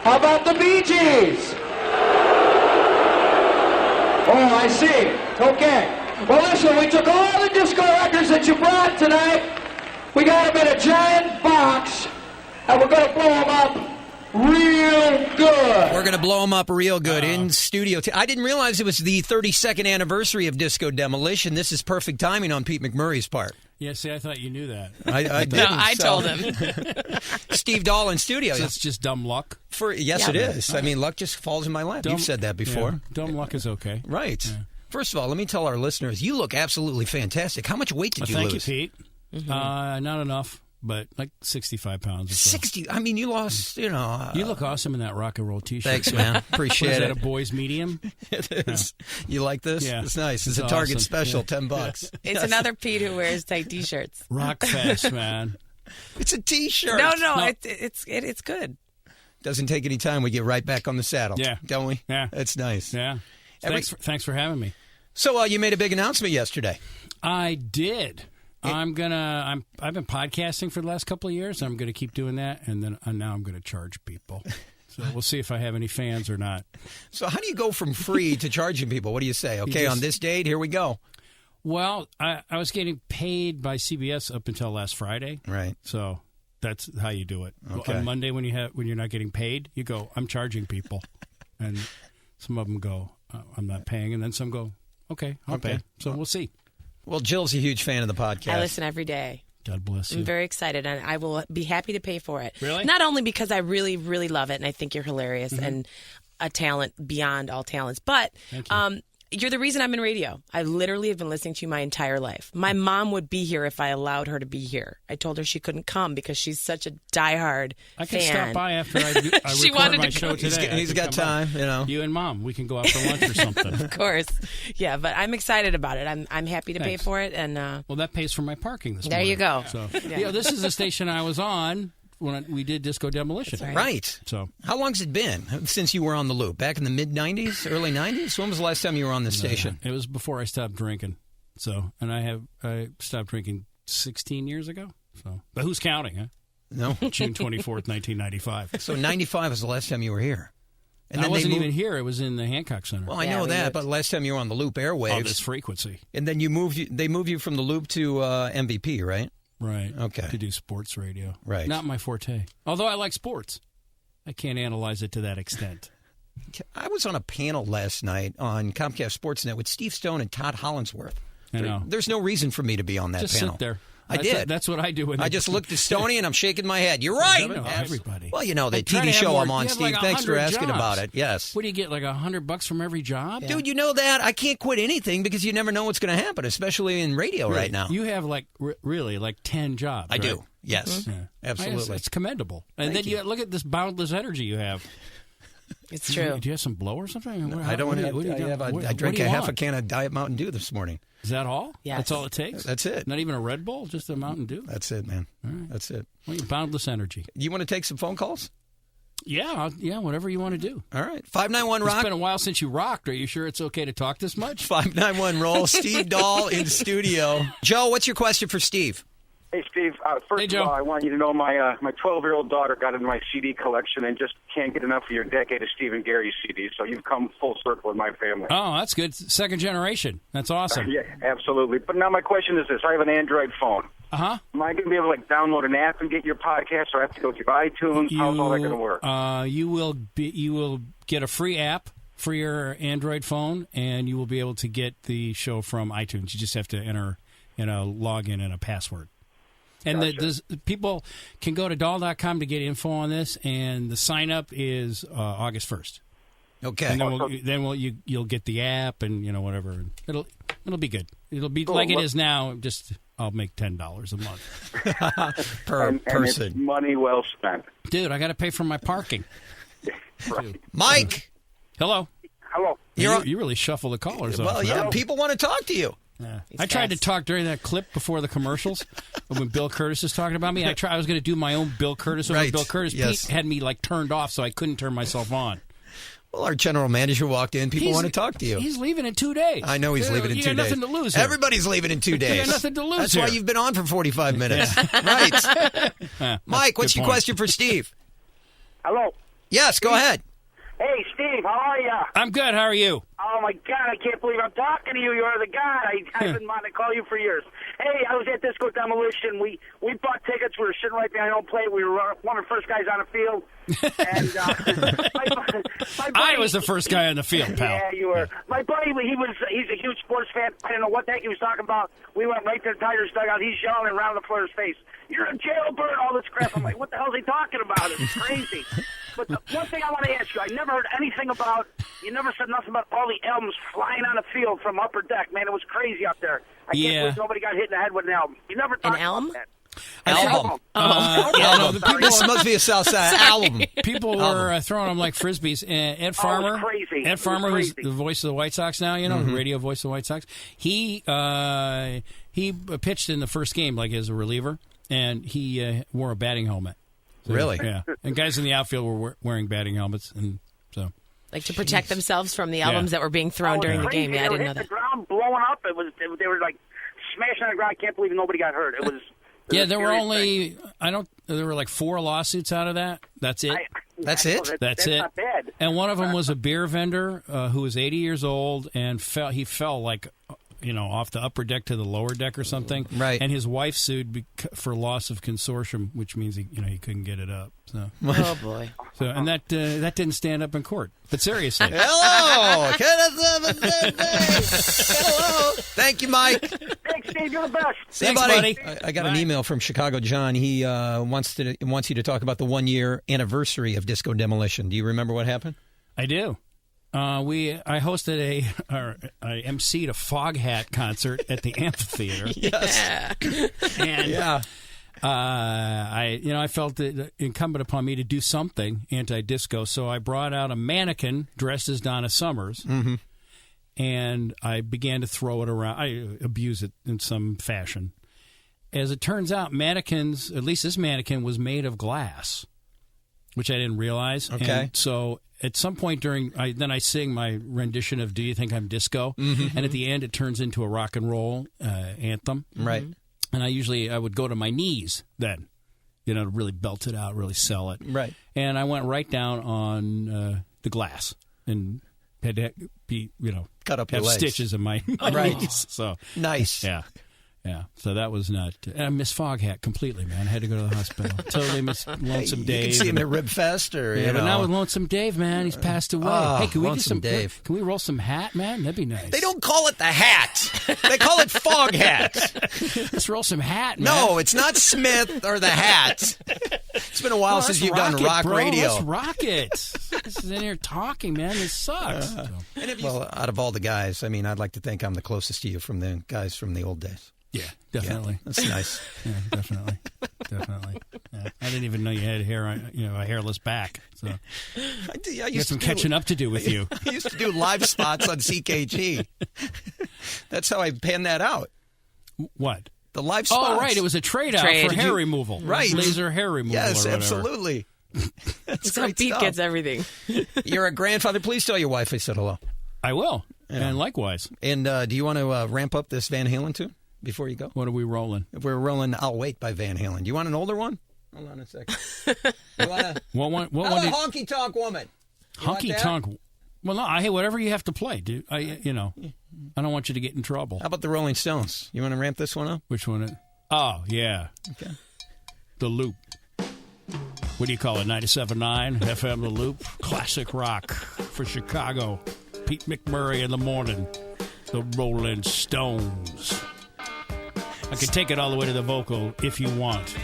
How about the Bee Gees? Oh, I see. Okay. Well, listen, we took all the disco records that you brought tonight. We got them in a giant box, and we're going to blow them up real good. We're going to blow them up real good in studio. I didn't realize it was the 32nd anniversary of Disco Demolition. This is perfect timing on Pete McMurray's part. Yeah, see, I thought you knew that. I didn't. No, I told him. Steve Dahl in studio. So it's just dumb luck? Yes, it is. I mean, luck just falls in my lap. You've said that before. Yeah, dumb luck is okay. Right. Yeah. First of all, let me tell our listeners, you look absolutely fantastic. How much weight did you lose? Thank you, Pete. Mm-hmm. Not enough, but like 65 pounds or so. 60? I mean, you lost, You look awesome in that rock and roll T-shirt. Thanks, man. Appreciate Is it. that a boy's medium? It is. Yeah. You like this? Yeah. It's nice. It's a It's Target awesome. special, Yeah. $10. It's another Pete who wears tight T-shirts. Rock fest, man. It's a T-shirt. No. It's good. Doesn't take any time. We get right back on the saddle. Yeah. Don't we? Yeah. It's nice. Yeah. Thanks for having me. So you made a big announcement yesterday. I did. I've been podcasting for the last couple of years. I'm going to keep doing that, and then now I'm going to charge people. So we'll see if I have any fans or not. So how do you go from free to charging people? What do you say? Okay, on this date, here we go. Well, I was getting paid by CBS up until last Friday. Right. So that's how you do it. Okay. On Monday, when you're not getting paid, you go, I'm charging people, and some of them go, I'm not paying, and then some go, okay, I'll pay. So we'll see. Well, Jill's a huge fan of the podcast. I listen every day. God bless you. I'm very excited, and I will be happy to pay for it. Really? Not only because I really, really love it, and I think you're hilarious and a talent beyond all talents, but Thank you. you're the reason I'm in radio. I literally have been listening to you my entire life. My mom would be here if I allowed her to be here. I told her she couldn't come because she's such a diehard I can fan. stop by after I She record wanted my to show come. today. He's got time, you know. You and Mom, we can go out for lunch or something. Of course. Yeah, but I'm excited about it. I'm happy to pay Thanks. for it. And Well, that pays for my parking this There morning. you go. So, Yeah. this is the station I was on when we did Disco Demolition. That's Right. So How long's it been since you were on the loop? Back in the mid-'90s, early 90s? When was the last time you were on the station? it was before I stopped drinking. So, and I stopped drinking 16 years ago. So, but who's counting? Huh? No. June 24th, 1995. So 95 was the last time you were here. And I wasn't even here. It was in the Hancock Center. Well, I know that, but last time you were on the loop airwaves. On this frequency. And then they moved you from the loop to MVP, right? Right. Okay. To do sports radio. Right. Not my forte. Although I like sports. I can't analyze it to that extent. I was on a panel last night on Comcast Sportsnet with Steve Stone and Todd Hollinsworth. I know. There's no reason for me to be on that Just panel. sit there. I did. That's what I do. I just looked at Stoney and I'm shaking my head. You're right. No, everybody. Well, you know, the I'm trying TV to have show more- I'm on, you have Steve. like Thanks for 100 asking jobs. about it. Yes. What do you get, like $100 from every job? Dude, you know that? I can't quit anything because you never know what's going to happen, especially in radio right now. You have really like 10 jobs. I right? do. Yes. Yeah. Absolutely. It's commendable. And then you look at this boundless energy you have. it's true. Do you have some blow or something? I don't want to. I drank a half a can of Diet Mountain Dew this morning. Is that all? Yes. That's all it takes? That's it. Not even a Red Bull? Just a Mountain Dew? That's it, man. right. That's it. Well, boundless energy. You want to take some phone calls? Yeah, whatever you want to do. All right. 591 It's Rock. been a while since you rocked. Are you sure it's okay to talk this much? 591 Roll. Steve Dahl in studio. Joe, what's your question for Steve? Hey, Steve. First Hey, of Joe. all, I want you to know my 12-year-old daughter got into my CD collection and just can't get enough of your decade of Steve and Gary CDs. So you've come full circle in my family. Oh, that's good. Second generation. That's awesome. Yeah, absolutely. But now my question is this: I have an Android phone. Uh-huh. Am I going to be able to download an app and get your podcast, or I have to go through iTunes? How's all that going to work? You will get a free app for your Android phone, and you will be able to get the show from iTunes. You just have to enter a login and a password. And Gotcha. people can go to Dahl.com to get info on this, and the sign-up is August 1st. Okay. And then you'll get the app and whatever. And it'll be good. It'll be Cool. like it is now. Just I'll make $10 a month. per and it's person. money well spent. Dude, I got to pay for my parking. Right. Mike. Hello. Hello. You really shuffle the callers off. Well, yeah, now. people want to talk to you. Yeah. He's I tried to fast. talk during that clip before the commercials when Bill Curtis is talking about me. I was going to do my own Bill Curtis over Right. Bill Curtis. Yes. Pete had me turned off, so I couldn't turn myself on. Well, our general manager walked in. People want to talk to you. He's leaving in 2 days. I know he's leaving in 2 days. You got nothing to lose here. Everybody's leaving in 2 days. got nothing to lose That's here. why you've been on for 45 minutes. Right. Mike, what's Good your point. question for Steve? Hello. Yes, go ahead. Hey, Steve, how are you? I'm good. How are you? Oh, my God, I can't believe I'm talking to you. You're the guy. I've been wanting to call you for years. Hey, I was at Disco Demolition. We bought tickets. We were sitting right behind home plate. We were one of the first guys on the field. And my buddy, I was the first guy on the field, pal. Yeah, you were. My buddy, he's a huge sports fan. I don't know what the heck he was talking about. We went right to the Tigers dugout. He's yelling around the player's face, "You're a jailbird," all this crap. I'm like, what the hell is he talking about? It's crazy. But the one thing I want to ask you, I never heard anything about, you never said nothing about all the elms flying on the field from upper deck. Man, it was crazy up there. I can't believe nobody got hit in the head with an elm. You never talked about that. Album. This must be a Southside album. People were throwing them like frisbees. Ed Farmer, crazy. Ed Farmer, who's the voice of the White Sox now, the radio voice of the White Sox. He pitched in the first game like as a reliever, and he wore a batting helmet. So, really? Yeah. And guys in the outfield were wearing batting helmets, and so like to protect themselves from the albums that were being thrown during the game. Yeah, I didn't know that. The ground blowing up. They were like smashing on the ground. I can't believe nobody got hurt. It was. There were only there were like 4 lawsuits out of that. That's it. That's it? That's it. Not bad. And one of them was a beer vendor who was 80 years old and he fell like off the upper deck to the lower deck or something. Right. And his wife sued for loss of consortium, which means he couldn't get it up. So. Oh boy. So and that didn't stand up in court. But seriously. Hello. Hello. Thank you, Mike. Thanks, Steve. You're the best. Thanks, buddy. I got an email from Chicago John. He wants you to talk about the 1-year anniversary of Disco Demolition. Do you remember what happened? I do. I hosted I emceed a Foghat concert at the amphitheater. Yes. And I felt it incumbent upon me to do something anti-disco, so I brought out a mannequin dressed as Donna Summers, and I began to throw it around. I abuse it in some fashion. As it turns out, mannequins, at least this mannequin, was made of glass, which I didn't realize. Okay. And so at some point then I sing my rendition of "Do You Think I'm Disco?" And at the end it turns into a rock and roll anthem. Right. And I would go to my knees then, to really belt it out, really sell it. Right. And I went right down on the glass and had to be, cut up have your legs. stitches in my Right. knees. So nice. Yeah. Yeah, so that was not. And I missed Foghat completely, man. I had to go to the hospital. Totally missed Lonesome Dave. You can see him at Rib Fest, or but now with Lonesome Dave, man, he's passed away. Hey, can we do Lonesome Dave. Can we roll some hat, man? That'd be nice. They don't call it the hat. They call it Fog Hat. Let's roll some hat, man. No, it's not Smith or the hat. It's been a while since you've done rock radio. Let's rock it. This is in here talking, man. This sucks. Well, out of all the guys, I'd like to think I'm the closest to you from the guys from the old days. Yeah, definitely. Yeah, that's nice. Yeah, definitely. Yeah. I didn't even know you had hair, a hairless back. So I got some catching up to do with you. I used to do live spots on CKG. That's how I panned that out. What? The live spots. Oh, right. It was a trade-out for hair removal. Right. Laser hair removal. Yes, or whatever. Absolutely. That's how great Pete stuff. gets everything. You're a grandfather. Please tell your wife I said hello. I will. Yeah. And likewise. And do you want to ramp up this Van Halen tune before you go? What are we rolling? If we're rolling I'll Wait by Van Halen. Do you want an older one? Hold on a second. You want a Honky Tonk Woman? Honky Tonk. Well, no, hey, whatever you have to play, dude. I don't want you to get in trouble. How about the Rolling Stones? You want to ramp this one up? Which one? Oh, yeah. Okay. The Loop. What do you call it? 97.9 FM The Loop. Classic rock for Chicago. Pete McMurray in the morning. The Rolling Stones. I can take it all the way to the vocal if you want.